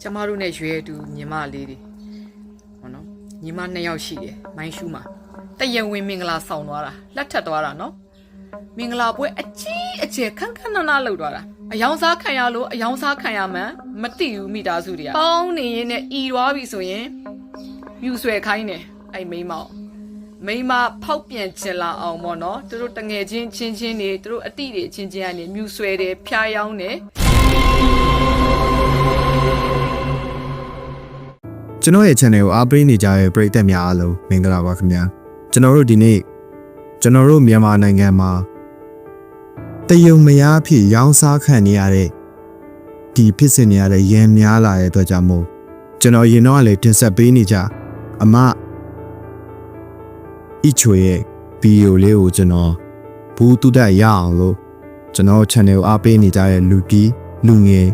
ကျမတို့နဲ့ရွေးတူညီမလေးတွေဟောနော်ညီမ2ယောက်ရှိတယ်မိုင်းရှူးမှာတရဝင်းမင်္ဂလာဆောင်သွားတာလက်ထပ်သွားတာနော်မင်္ဂလာပွဲအကြီးအကျယ်ခန်းခန်းနာနာလုပ်သွားတာအယောင်စားခံရလို့အယောင်စားခံရမှန်းမသိဘူးမိသားစုတွေကပေါင်းနေရင်နဲ့ဤသွားပြီဆိုရင်မြူဆွဲခိုင်းတယ်အဲ့မိန်းမဖောက်ပြန်ချင်လာအောင်ပေါ့နော်သူတို့တငယ်ချင်းချင်းတွေသူတို့အတိတွေချင်းကနေမြူဆွဲတယ်ဖျားယောင်းတယ်ကျွန်တော်ရဲ့ channel ကိုအားပေးနေကြတဲ့ပရိသတ်များအားလုံးမင်္ဂလာပါခင်ဗျာကျွန်တော်တို့ဒီနေ့ကျွန်တော်တို့မြန်မာနိုင်ငံမှာတယုံမယားဖြစ်ရောင်းစားခံနေရတဲ့ဒီဖြစ်စဉ်နေရတဲ့ရန်များလာတဲ့အတွက်ကြောင့်မို့ကျွန်တော်ရင်တော့လည်းတင်ဆက်ပေးနေကြအမအချွေရဲ့ဗီဒီယိုလေးကိုကျွန်တော်ဘူးတုဒတ်ရအောင်လို့ကျွန်တော် channel ကိုအားပေးနေကြတဲ့လူကြီးလူငယ်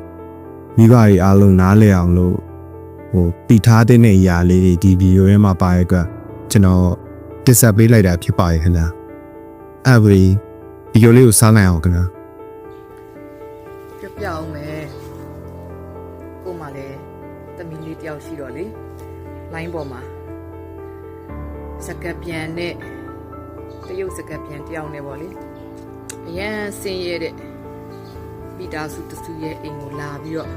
မိဘတွေအားလုံးနားလည်အောင်လို့တီထားတဲ့အရာလေးတွေဒီဗီဒီယိုထဲမှာပါရတဲ့ကျွန်တော်တင်ဆက်ပေးလိုက်တာဖြစ်ပါရဲ့ခင်ဗျာအဲ့ဒီဗီဒီယိုလေးကိုစားနိုင်အောင်ခင်ဗျာပြအောင်မယ်ကိုမှလည်းတမီးလေးတယောက်ရှိတော့လေလိုင်းပေါ်မှာစကပြန်နဲ့တရုတ်စကပြန်တယောက်နဲ့ပေါ့လေအရန်ဆင်းရဲတဲ့မိသားစုတစုရဲ့အိမ်ကိုလာပြီးတော့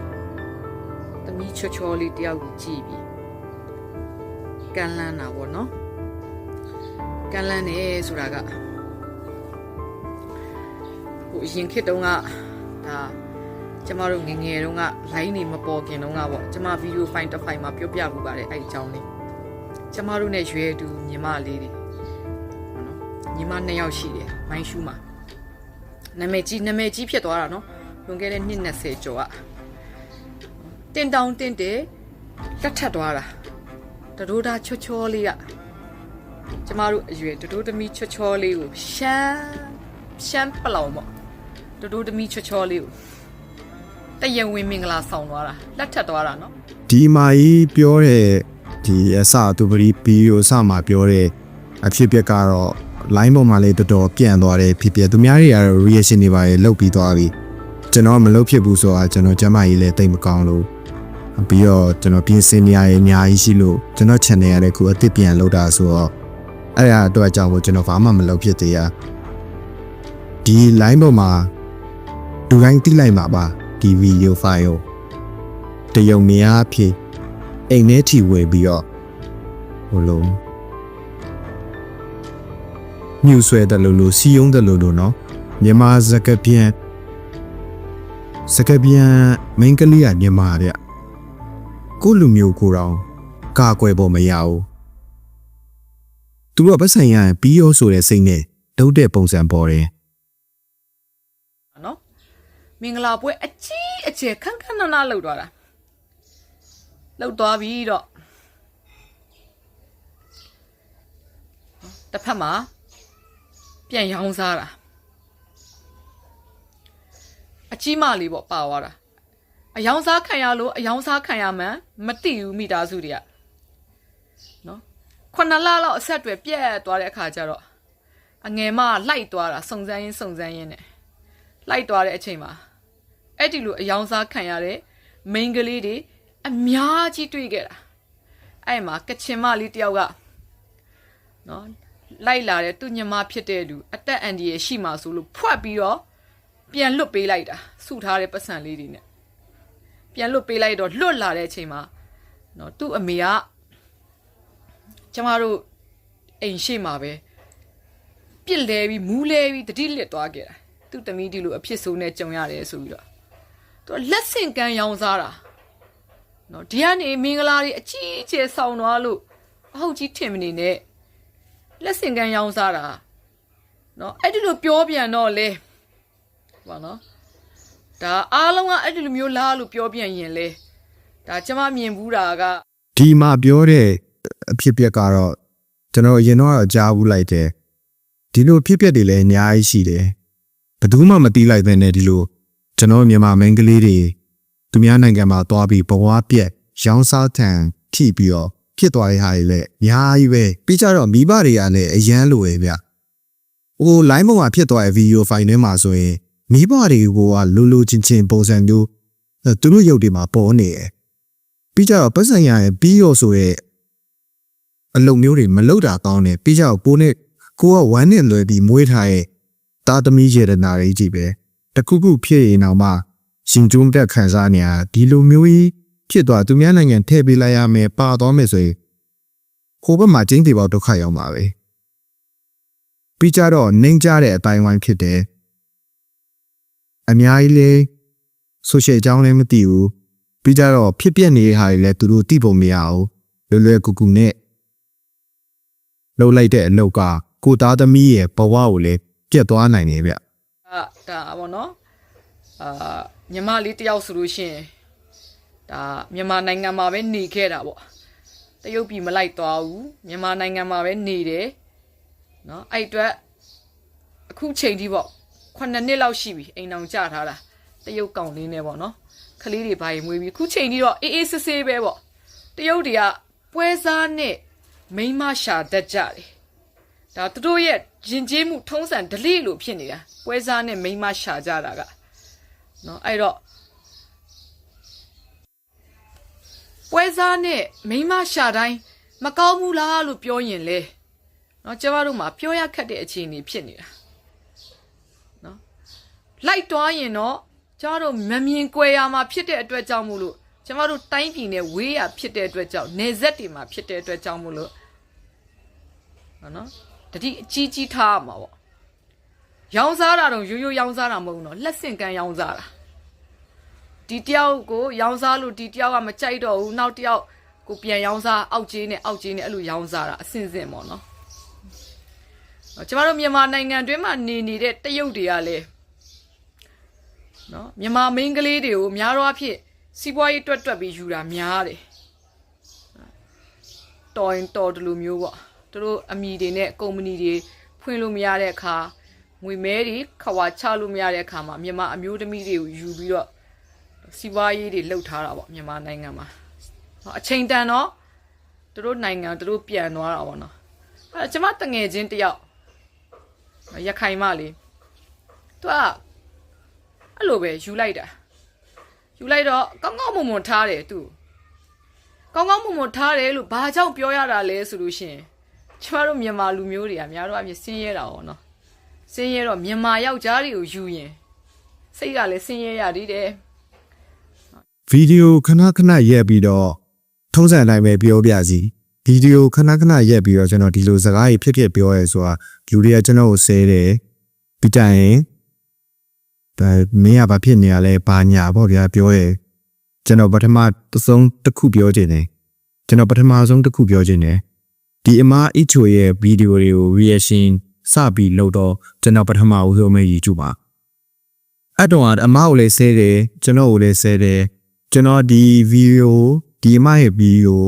တမီးချောလေးတယောက်ကိုကြည့်ပြီးကန်လန်းတာပေါ့နော်ကန်လန်းနေဆိုတာကဟိုအရင်ခေတ်တုန်းကဒါကျမတို့ငငယ်တုန်းက line နေမပေါ်ခင်တုန်းကပေါ့ကျမဗီဒီယိုဖိုင်တစ်ဖိုင်မှာပြောပြပူပါတယ်အဲ့ဒီအကြောင်းလေးကျမတို့နဲ့ရွေးတူညီမလေးတွေဟောနော်ညီမ2ယောက်ရှိတယ်မိုင်းရှူးမှာနာမည်ကြီးဖြစ်သွားတာနော်လွန်ခဲ့တဲ့နှစ်20ကျော်ကတင်တောင်တင်တယ်လက်ထပ်သွားတာတတိုးသားချောလေးကကျမတို့အရွယ်တတိုးသမီးချောလေးကိုရှမ်းပလောင်ပေါ့တတိုးသမီးချောလေးကိုတရဝင်းမင်္ဂလာဆောင်သွားတာလက်ထပ်သွားတာနော်ဒီမာကြီးပြောတဲ့ဒီအစသူပရိဗီဒီယိုအစမှာပြောတဲ့အဖြစ်ပြက်ကတော့ line ပေါ်မှာလေးတော်တော်ပြန့်သွားတယ်ဖြစ်ပြသူများတွေကတော့ reaction တွေပါလေလုတ်ပြီးသွားပြီကျွန်တော်မလုတ်ဖြစ်ဘူးဆိုတာကျွန်တော်ကျမကြီးလည်းတိတ်မကောင်းလို့ပြီးတော့ကျွန်တော်ပြင်ဆင်နေရအများကြီးရှိလို့ကျွန်တော် channel ရတဲ့ခုအစ်စ်ပြန်လုတ်တာဆိုတော့အဲ့ဒါအတွက်အကြောင်းကိုကျွန်တော်ဘာမှမလုပ်ဖြစ်သေးရဒီ line ပေါ်မှာလူတိုင်းသိလိုက်မှာပါဒီဗီဒီယိုဖိုင်ကိုတယုံမယားဖြစ်အိမ်ထဲထိဝယ်ပြီးတော့ဟိုလိုမြူဆွဲတယ်လို့စီယုံတယ်လို့နော်မြန်မာစကားပြန်မင်းကလေးကမြန်မာတဲ့ကိုလူမျိုးကိုတော့ကာကွယ်ဖို့မရဘူးသူတို့ပတ်ဆိုင်ရပြီးရောဆိုတဲ့စိတ်နဲ့တုတ်တဲ့ပုံစံပေါ်တယ်နော်မင်္ဂလာပွဲအကြီးအကျယ်ခန်းခန်းနာနာလုပ်သွားတာလုပ်သွားပြီးတော့တစ်ဖက်မှာပြန်ရောင်းစားတာအကြီးမလေးပေါ့ပါသွားတာအယောင်စားခံရလို့အယောင်စားခံရမှန်းမသိဘူးမိသားစုတွေကနော်9လလောက်အဆက်တွေပြက်သွားတဲ့အခါကျတော့အငယ်မလိုက်သွားတာစုံစမ်းရင်းနဲ့လိုက်သွားတဲ့အချိန်မှာအဲ့ဒီလိုအယောင်စားခံရတဲ့မိန်းကလေးတွေအများကြီးတွေ့ခဲ့တာအဲ့မှာကချင်မလေးတယောက်ကနော်လိုက်လာတဲ့သူညမဖြစ်တဲ့လူအသက်အန္တရာယ်ရှိမှဆိုလို့ဖွက်ပြီးတော့ပြန်လွတ်ပေးလိုက်တာစုထားတဲ့ပတ်စံလေးတွေနဲ့ပြန်လွတ်ပေးလိုက်တော့လွတ်လာတဲ့အချိန်မှာနော်သူ့အမေကကျမတို့အိမ်ရှိမှာပဲပြစ်လဲပြီးမူးလဲပြီးတတိလစ်သွားခဲ့တာသူ့သမီးဒီလိုအဖြစ်ဆိုးနဲ့ကြုံရတယ်ဆိုပြီးတော့သူလက်ဆင့်ကမ်းရောင်းစားတာနော်ဒီကနေမင်္ဂလာတွေအကြီးအကျယ်ဆောင်သွားလို့အဟုတ်ကြီးထင်မနေနဲ့လက်ဆင့်ကမ်းရောင်းစားတာနော်အဲ့ဒီလိုပြောပြန်တော့လေဘာနော်ဒါအားလုံးကအဲ့ဒီလိုမျိုးလားလို့ပြောပြန်ရင်လေဒါကျမမြင်ဘူးတာကဒီမှာပြောတဲ့အဖြစ်ပြက်ကတော့ကျွန်တော်အရင်တော့ကြားဘူးလိုက်တယ်ဒီလိုဖြစ်ပြက်တွေလည်းအများကြီးရှိတယ်ဘယ်သူမှမသိလိုက်တဲ့နဲ့ဒီလိုကျွန်တော်မြန်မာမင်းကလေးတွေသူများနိုင်ငံမှာသွားပြီးဘဝပြက်ရောင်းစားထန်ထိပြီးတော့ဖြစ်သွားတဲ့ဟာတွေလည်းအများကြီးပဲပြီးကြတော့မိဘတွေကလည်းအရန်လိုပဲဗျဟို line ပေါ်မှာဖြစ်သွားတဲ့ဗီဒီယိုဖိုင်ထဲမှာဆိုရင်မိဘတွေကလူချင်းပုံစံမျိုးသူတို့ရုပ်တွေမှာပေါ်နေတယ် ပြီးကြတော့ပတ်စံရရဲ့ပြီးရောဆိုရဲ့အလုံမျိုးတွေမလုတာကောင်းတယ်ပြီးကြတော့ကိုနဲ့ကိုကဝမ်းနဲ့လွယ်ပြီးမွေးထားရဲ့တာသမီးရတနာတွေကြီးပဲတခုခုဖြစ်ရင်တော့မှရှင်ကျုံးတက်ခံစားနေရဒီလိုမျိုးကြီးဖြစ်သွားသူများနိုင်ငံထည့်ပေးလိုက်ရမယ်ပါသွားမယ်ဆိုရင်ဟိုဘက်မှာကျင်းသေးပေါဒုက္ခရောက်မှာပဲပြီးကြတော့နှိမ်ကြတဲ့အတိုင်းဝိုင်းဖြစ်တယ်အများကြီးလေဆိုရှယ်အကြောင်းလည်းမသိဘူးပြီးကြတော့ဖြစ်ပျက်နေတဲ့ဟာတွေလည်းသူတို့သိပုံမရဘူးလွယ်လွယ်ကူကူနဲ့လှုပ်လိုက်တဲ့အလုပ်ကကိုသားသမီးရဲ့ဘဝကိုလည်းပြတ်သွားနိုင်တယ်ဗျဒါပေါ့နော်ညီမလေးတယောက်ဆိုလို့ရှိရင်ဒါမြန်မာနိုင်ငံမှာပဲနေခဲ့တာပေါ့တရုတ်ပြည်မလိုက်သွားဘူးမြန်မာနိုင်ငံမှာပဲနေတယ်နော်အဲ့အတွက်အခုချိန်ကြီးပေါ့9နှစ်လောက်ရှိပြီအိမ်အောင်ကြထားတာတရုတ်ကောင်လေးနဲ့ပေါ့နော်ကလေးတွေဘာရင်မွေးပြီးအခုချိန်ကြီးတော့အေးအေးဆေးဆေးပဲပေါ့တရုတ်တွေကပွဲစားနဲ့မိန်းမရှာတတ်ကြတယ်ဒါသူတို့ရဲ့ယဉ်ကျေးမှုထုံးစံဓလေ့လိုဖြစ်နေတာပွဲစားနဲ့မိန်းမရှာကြတာကနော်အဲ့တော့ပွဲစားနဲ့မိန်းမရှာတိုင်းမကောင်းဘူးလားလို့ပြောရင်လေနော်ကျမတို့မှာပြောရခက်တဲ့အခြေအနေဖြစ်နေတာနော်လိုက်သွားရင်တော့ကျမတို့မမြင်ကွယ်ရမှာဖြစ်တဲ့အတွက်ကြောင့်မို့လို့ကျမတို့တိုင်းပြည်နဲ့ဝေးရဖြစ်တဲ့အတွက်ကြောင့်နေဆက်တွေမှာဖြစ်တဲ့အတွက်ကြောင့်မို့လို့နော်တတိအကြီးကြီးထားရမှာပေါ့ရောင်းစားတာတော့ရိုးရိုးရောင်းစားတာမဟုတ်ဘူးနော်လက်ဆင့်ကမ်းရောင်းစားတာဒီတယောက်ကိုရောင်းစားလို့ဒီတယောက်ကမကြိုက်တော့ဘူးနောက်တယောက်ကိုပြန်ရောင်းစားအောက်ကြီးနဲ့အဲ့လိုရောင်းစားတာအဆင့်ဆင့်ပေါ့နော်ကျမတို့မြန်မာနိုင်ငံတွင်းမှာနေတဲ့တရုတ်တွေကလည်းနော်မြန်မာမိန်းကလေးတွေကိုများတော့အဖြစ်စီးပွားရေးတွက်ပြီးယူတာများတယ်တော်ရင်တော်တယ်လို့မျိုးပေါ့သူတို့အမီတွေနဲ့ကုမ္ပဏီတွေဖွင့်လို့မရတဲ့အခါငွေမဲတွေခဝါချလို့မရတဲ့အခါမှာမြန်မာအမျိုးသမီးတွေကိုယူပြီးတော့စီးပွားရေးတွေလှုပ်ထားတာပေါ့မြန်မာနိုင်ငံမှာအချိန်တန်တော့သူတို့နိုင်ငံသူတို့ပြန်သွားတာပေါ့နော်အဲ့ကျမတငယ်ချင်းတယောက်ရခိုင်မလေးသူကအဲ့လိုပဲယူလိုက်တော့ကောင်းကောင်းမွန်မွန်ထားတယ်သူကောင်းကောင်းမွန်မွန်ထားတယ်လို့ဘာကြောင့်ပြောရတာလဲဆိုလို့ရှိရင်ကျမတို့မြန်မာလူမျိုးတွေကများတော့အမြင်ဆင်းရဲတာပေါ့နော်ဆင်းရဲတော့မြန်မာယောက်ျားတွေကိုယူရင်စိတ်ကလည်းဆင်းရဲရသေးတယ်ဗီဒီယိုခဏခဏရက်ပြီးတော့ထုံးစံအတိုင်းပဲပြောပြစီဗီဒီယိုခဏခဏရက်ပြီးတော့ကျွန်တော်ဒီလိုစကားကြီးဖြစ်ပြောရဲဆိုတာလူတွေကကျွန်တော်ကိုဆဲတယ်ပြီးတိုင်ရင်ဒါမင်းကဘာဖြစ်နေရလဲဘာညာပေါ့ဗျာပြောရဲကျွန်တော်ပထမဆုံးတစ်ခုပြောခြင်းတယ်ဒီအမားအချိုရဲ့ဗီဒီယိုတွေကို reaction စပြီးလုပ်တော့ကျွန်တော်ပထမဦးဆုံးပဲ YouTube မှာအဲ့တော့အမားကိုလည်းဆဲတယ်ကျွန်တော်ကိုလည်းဆဲတယ်ကျွန်တော်ဒီဗီဒီယိုဒီအမားရဲ့ဗီဒီယို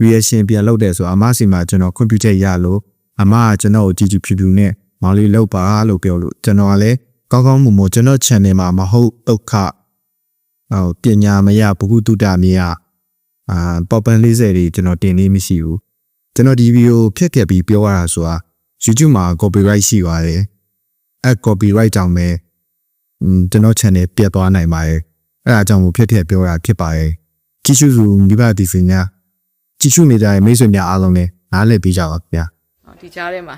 reaction ပြန်လုပ်တယ်ဆိုအမားစီမှာကျွန်တော်ကွန်ပျူတာရလို့အမားကကျွန်တော်ကိုကြည့်ဖြူဖြူနဲ့မောင်လေးလောက်ပါလို့ပြောလို့ကျွန်တော်ကလည်းကောင်းကောင်းမွန်မွန်ကျွန်တော် channel မှာမဟုတ်ဒုက္ခပညာမရဘုဟုတုတမရပေါ်ပန်40တွေကျွန်တော်တင်လေးမရှိဘူးကျွန်တော်ဒီဗီဒီယိုဖြတ်ခဲ့ပြီးပြောရတာဆိုတာ YouTube မှာ copyright ရှိပါတယ်အဲ့ copyright ကြောင့်ပဲကျွန်တော် channel ပြတ်သွားနိုင်ပါတယ်အဲ့ဒါကြောင့်မို့ဖြတ်ခဲ့ပြောရဖြစ်ပါတယ်ကြည့်ရှုသူမိဘဒီစင်ညာကြည့်ရှုနေကြတဲ့မိတ်ဆွေများအားလုံးလည်းနားလည်ပေးကြပါခင်ဗျာဒီကြားထဲမှာ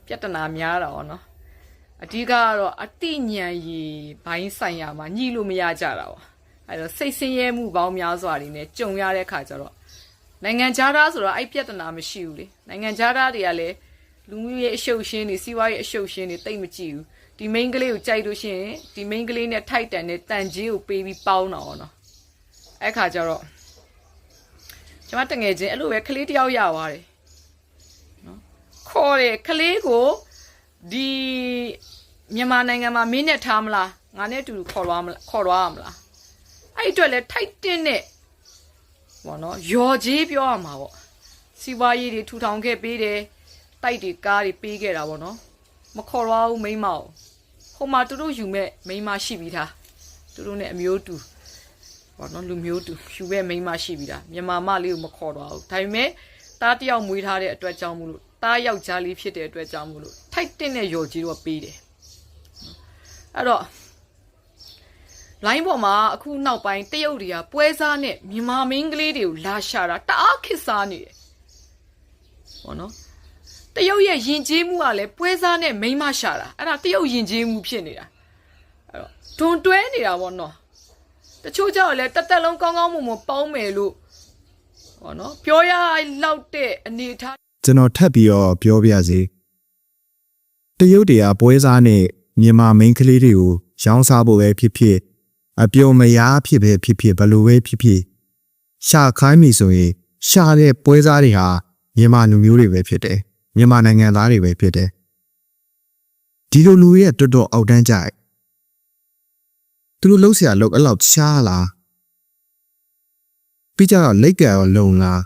ပြဿနာများတာပေါ့နော်အဓိကကတော့အတိညာရီဘိုင်းဆိုင်ရာမှာညှိလို့မရကြတာပေါ့အဲ့တော့စိတ်ဆင်းရဲမှုပေါင်းများစွာတွေနဲ့ကြုံရတဲ့ခါကျတော့နိုင်ငံခြားသားဆိုတော့အဲ့ပြဿနာမရှိဘူးလေနိုင်ငံခြားသားတွေကလည်းလူမျိုးရေးအရှုပ်ရှင်းတွေစီးပွားရေးအရှုပ်ရှင်းတွေတိတ်မကြည့်ဘူးဒီမိန်းကလေးကိုကြိုက်လို့ရှိရင်ဒီမိန်းကလေးနဲ့ထိုက်တန်တဲ့တန်ကြီးကိုပေးပြီးပေါင်းတာပေါ့နော်အဲ့ခါကျတော့ကျွန်မတငယ်ချင်းအဲ့လိုပဲကလေးတယောက်ရသွားတယ်နော်ခေါ်တယ်ကလေးကိုဒီမြန်မာနိုင်ငံမှာမင်းနဲ့ထားမလားငါနဲ့အတူခေါ်သွားရမလားအဲ့အတွက်လဲထိုက်တင်းတဲ့ဘောနော်ရော်ကြီးပြောရမှာပေါ့စီးပွားရေးတွေထူထောင်ခဲ့ပေးတယ်တိုက်တွေကားတွေပေးခဲ့တာပေါ့နော်မခေါ်သွားဘူးမိန်းမကိုဟိုမှာသူတို့ယူမဲ့မိန်းမရှိပြီးသားသူတို့နဲ့အမျိုးတူဘောနော်လူမျိုးတူယူမဲ့မိန်းမရှိပြီးသားမြန်မာမလေးကိုမခေါ်သွားဘူးဒါပေမဲ့တားတယောက်မွေးထားတဲ့အတွက်ကြောင့်မို့လို့တားယောက်ျားလေးဖြစ်တဲ့အတွက်ကြောင့်မို့လို့ထိုက်တင်းတဲ့ရော်ကြီးတော့ပေးတယ်အဲ့တော့ လိုင်းပေါ်မှာအခုနောက်ပိုင်းတရုတ်တွေကပွဲစားနဲ့မြန်မာမင်းကလေးတွေကိုလာရှာတာတအားခစ်စားနေတယ်ဟောနော်တရုတ်ရဲ့ယဉ်ကျေးမှုကလည်းပွဲစားနဲ့မိန်းမရှာတာအဲ့ဒါတရုတ်ယဉ်ကျေးမှုဖြစ်နေတာအဲ့တော့ဒွန်တွဲနေတာပေါ့နော်တချို့ကြောင့်လည်းတက်လုံးကောင်းကောင်းမွန်မွန်ပေါင်းမယ်လို့ဟောနော်ပြောရလောက်တဲ့အနေထားကျွန်တော်ထပ်ပြီးတော့ပြောပြစီတရုတ်တွေကပွဲစားနဲ့မြန်မာမိန်းကလေးတွေကိုရောင်းစားဖို့ပဲဖြစ်ဖြစ်အပြုံမရဖြစ်ပဲဖြစ်ဖြစ်ဘလို့ပဲဖြစ်ဖြစ်ရှာခိုင်းမိဆိုရင်ရှာတဲ့ပွဲစားတွေဟာမြန်မာလူမျိုးတွေပဲဖြစ်တယ်မြန်မာနိုင်ငံသားတွေပဲဖြစ်တယ်ဒီလိုလူရဲ့တော်တော်အောက်တန်းကြိုက်သူတို့လှုပ်ရှားလို့အဲ့လောက်ရှားလားပြီးကြတော့လက်ကရောလုံလား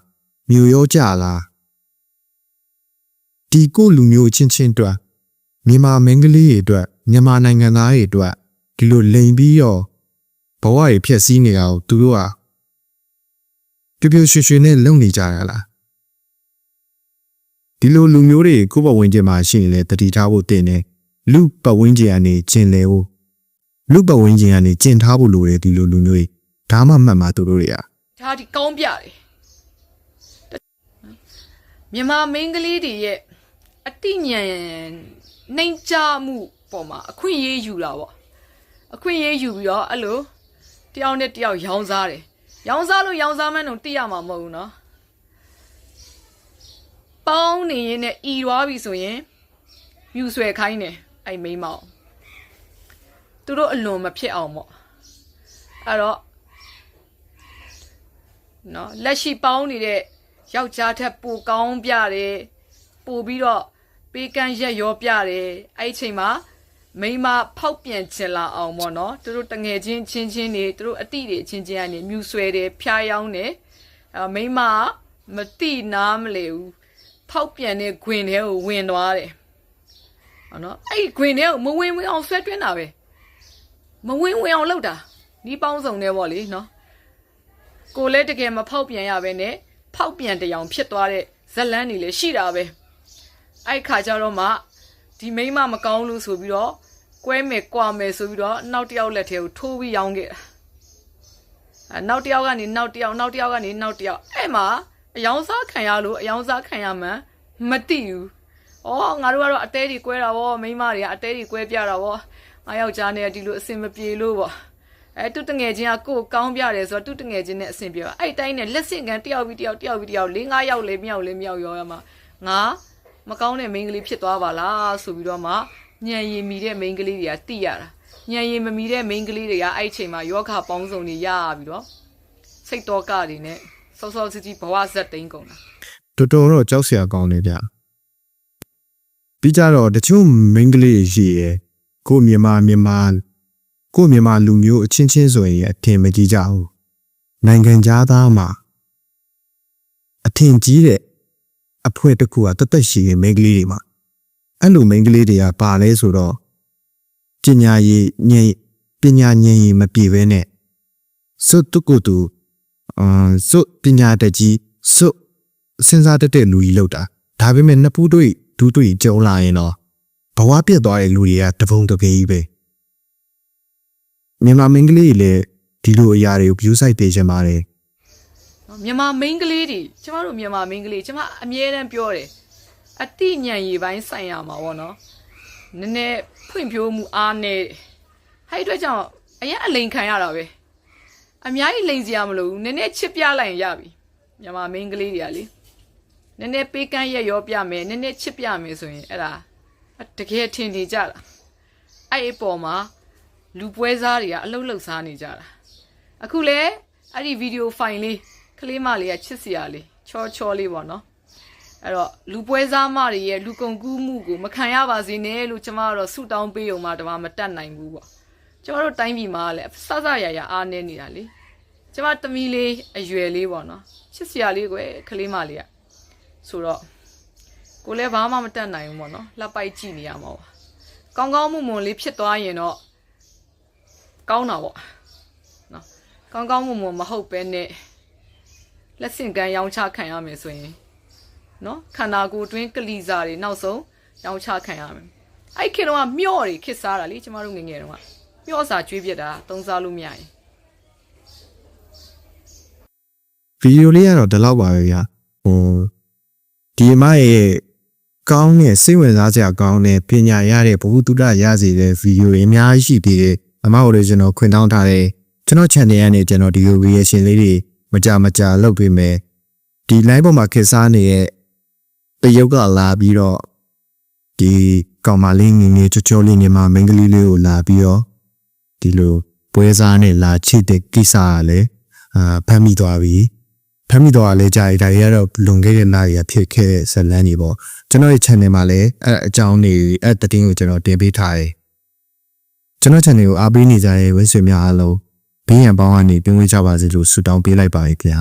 မြို့ရောကြလားဒီကိုလူမျိုးချင်းချင်းတို့မြန်မာမင်းကလေးတွေအတွက်မြန်မာနိုင်ငံသားတွေအတွက်ဒီလိုလိန်ပြီးတော့ဘဝတွေဖြည့်ဆည်းနေအောင်သူတို့ကပြပြရွှေရွှေနဲ့လုံနေကြရလားဒီလိုလူမျိုးတွေကိုယ့်ဘဝဝင်ကျင်မှာရှိနေလေတတိထားဖို့တင်တယ်လူပတ်ဝန်းကျင်ကနေကျင်လေဖို့လူပတ်ဝန်းကျင်ကနေကျင်ထားဖို့လိုတယ်ဒီလိုလူမျိုးတွေဒါမှမှတ်မှာသူတို့တွေကဒါဒီကောင်းပြတယ်မြန်မာမင်းကလေးတွေရဲ့အတိညာဏ်နှိမ်ချမှုပေါ်မှာအခွင့်အရေးယူတာပေါ့အခွင့်အရေးယူပြီးတော့အဲ့လိုတယောက်နဲ့တယောက်ရောင်းစားတယ်ရောင်းစားလို့ရောင်းစားမှန်းတော့သိရမှာမဟုတ်ဘူးနော်ပေါင်းနေရင်နဲ့ဤသွားပြီဆိုရင်မြူဆွဲခိုင်းတယ်အဲ့မိန်းမောင်သူတို့အလွန်မဖြစ်အောင်ပေါ့အဲ့တော့နော်လက်ရှိပေါင်းနေတဲ့ယောက်ျားထက်ပိုကောင်းပြတယ်ပိုပြီးတော့ပေးကမ်းရက်ရောပြတယ်အဲ့ဒီချိန်မှာမိန်းမဖောက်ပြန်ချင်လာအောင်ပေါ့နော်သူတို့တငယ်ချင်းချင်းချင်းတွေသူတို့အတိတွေချင်းချင်းကနေမြူဆွဲတယ်ဖျားယောင်းတယ်မိန်းမမတိနားမလဲဘူးဖောက်ပြန်တဲ့ခွင်ထဲကိုဝင်သွားတယ်ဟောနော်အဲ့ဒီခွင်ထဲကိုမဝင်အောင်ဆွဲတွင်းတာပဲမဝင်အောင်လုပ်တာဒီပေါင်းစုံနေပေါ့လေနော်ကိုလည်းတကယ်မဖောက်ပြန်ရပဲနဲ့ဖောက်ပြန်တရားဖြစ်သွားတဲ့ဇလန်းတွေလည်းရှိတာပဲအဲ့ခါကျတော့မှဒီမိန်းမမကောင်းလို့ဆိုပြီးတော့ကွဲမယ်ကွာမယ်ဆိုပြီးတော့နောက်တစ်ယောက်လက်ထဲကိုထိုးပြီးရောင်းခဲ့တာနောက်တစ်ယောက်ကနေနောက်တစ်ယောက်နောက်တစ်ယောက်ကနေနောက်တစ်ယောက်အဲ့မှာအယောင်စားခံရလို့အယောင်စားခံရမှန်းမသိဘူး။အော်ငါတို့ကတော့အသေးတွေကွဲတာဗောမိန်းမတွေကအသေးတွေကွဲပြတာဗောငါယောက်ျားနဲ့ဒီလိုအဆင်မပြေလို့ဗောသူတငယ်ချင်းကကိုယ်ကောင်းပြတယ်ဆိုတော့သူတငယ်ချင်းနဲ့အဆင်ပြေပါအဲ့တိုင်းနဲ့လက်ဆင့်ကန်တယောက်ပြီးတယောက်4-5ယောက်လေမြောက်ရောရမှာငါမကောင်းတဲ့မိန်းကလေးဖြစ်သွားပါလားဆိုပြီးတော့မှညံရည်မီတဲ့မိန်းကလေးတွေကတိရတာညံရည်မမီတဲ့မိန်းကလေးတွေကအဲ့ချိန်မှာယောဂပေါင်းစုံတွေရပြီးတော့စိတ်တော်ကတွေနဲ့စောစောစီစီဘဝဇက်သိမ်းကုန်တာတော်တော့ကြောက်စရာကောင်းနေဗျပြီးကြတော့တချို့မိန်းကလေးရှိရယ်ကိုမြန်မာလူမျိုးအချင်းချင်းဆိုရင်အထင်မကြီးကြဘူးနိုင်ငံသားမှာအထင်ကြီးတဲ့အဖွဲတစ်ခုကတသက်ရှိရဲ့မိန်းကလေးတွေမှာအဲ့လိုမိန်းကလေးတွေကပါလဲဆိုတော့ပညာဉာဏ်မပြေဘဲနဲ့စွတ်တုကုတူစွတ်ပညာတကြီးစွတ်စဉ်းစားတတ်တဲ့လူကြီးလောက်တာဒါပေမဲ့နှစ်ဖူးတွေ့ဒူးတွေ့ကြုံလာရင်တော့ဘဝပြတ်သွားတဲ့လူတွေကတပုံတကယ်ကြီးပဲမြန်မာမင်းကလေးတွေလည်းဒီလိုအရာတွေကို view site ပေးချင်ပါတယ်မြန်မာမင်းကလေးတွေကျမတို့မြန်မာမင်းကလေးကျမအမြဲတမ်းပြောတယ်အတိညာဏ်ရည်ပိုင်းဆိုင်ရမှာပေါ့နော်နည်းနည်းဖွင့်ဖြိုးမှုအားနေဟဲ့အတွက်ကြောင့်အရင်အလိန်ခံရတာပဲအများကြီးလိန်စရာမလိုဘူးနည်းနည်းချစ်ပြလိုက်ရင်ရပြီမြန်မာမင်းကလေးတွေကလေနည်းနည်းပေးကမ်းရက်ရောပြမယ်နည်းနည်းချစ်ပြမယ်ဆိုရင်အဲ့ဒါတကယ်ထင်နေကြတာအဲ့အပေါ်မှာလူပွဲစားတွေကအလှုပ်လှုပ်စားနေကြတာအခုလေအဲ့ဒီဗီဒီယိုဖိုင်လေးကလေးမလေးကချစ်စရာလေးချောလေးပေါ့နော်အဲ့တော့လူပွဲစားမတွေရဲ့လူကုန်ကူးမှုကိုမခံရပါစေနဲ့လို့ကျမကတော့ဆုတောင်းပေးုံမှတမမတတ်နိုင်ဘူးပေါ့ကျမတို့တိုင်းပြည်မှာလည်းစရအားနေနေတာလေကျမသမီးလေးအရွယ်လေးပေါ့နော်ချစ်စရာလေးကွယ်ကလေးမလေးကဆိုတော့ကိုလည်းဘာမှမတတ်နိုင်ဘူးပေါ့နော်လှပိုက်ကြည့်နေရမှာပေါ့ကောင်းမွန်လေးဖြစ်သွားရင်တော့ကောင်းတာပေါ့နော်ကောင်းမွန်မဟုတ်ပဲနဲ့လက်ဆင့်ကမ်းရောင်းချခံရမယ်ဆိုရင်နော်ခန္ဓာကိုယ်တွင်းကလိစာတွေနောက်ဆုံးရောင်းချခံရမယ်အဲ့ခေတ်တော့မျော့တွေခစ်စားတာလေကျမတို့ငယ်တုန်းက မျော့စာကျွေးပြတာသုံးစားလို့မရရင် ဗီဒီယိုလေးကတော့ဒီလောက်ပါပဲဗျာဒီအမရဲ့ကောင်းတဲ့စိတ်ဝင်စားစရာကောင်းတဲ့ပညာရတဲ့ဘဝတုဒ္ဒရစေတဲ့ဗီဒီယိုတွေအများကြီးရှိပြီးတယ်အမတို့ကျွန်တော်ခွင့်တောင်းထားတယ်ကျွန်တော် channel ကနေကျွန်တော်ဒီလို reaction လေးတွေမကြလုပ်ပေးမယ်ဒီ live ပေါ်မှာခေတ်စားနေတဲ့တရုတ်ကလာပြီးတော့ဒီကောင်မလေးငငယ်ချောလေးနေမှာမိန်းကလေးလေးကိုလာပြီးတော့ဒီလိုပွဲစားနဲ့လာချိတဲ့ကိစ္စကလည်းဖမ်းမိသွားပြီဖမ်းမိသွားလဲကြာရီဒါတွေကတော့လွန်ခဲ့တဲ့နာရီဖြစ်ခဲ့တဲ့ဇလန်းတွေပေါ့ကျွန်တော်ရဲ့ channel မှာလည်းအကြောင်းတွေတတင်းကိုကျွန်တော်တင်ပေးထားတယ်ကျွန်တော် channel ကိုအားပေးနေကြတဲ့ဝိဆွေများအားလုံးဘေးရန်ပေါင်းကနေပြင်ဝေးကြပါစေလို့ဆုတောင်းပေးလိုက်ပါရခင်ဗျာ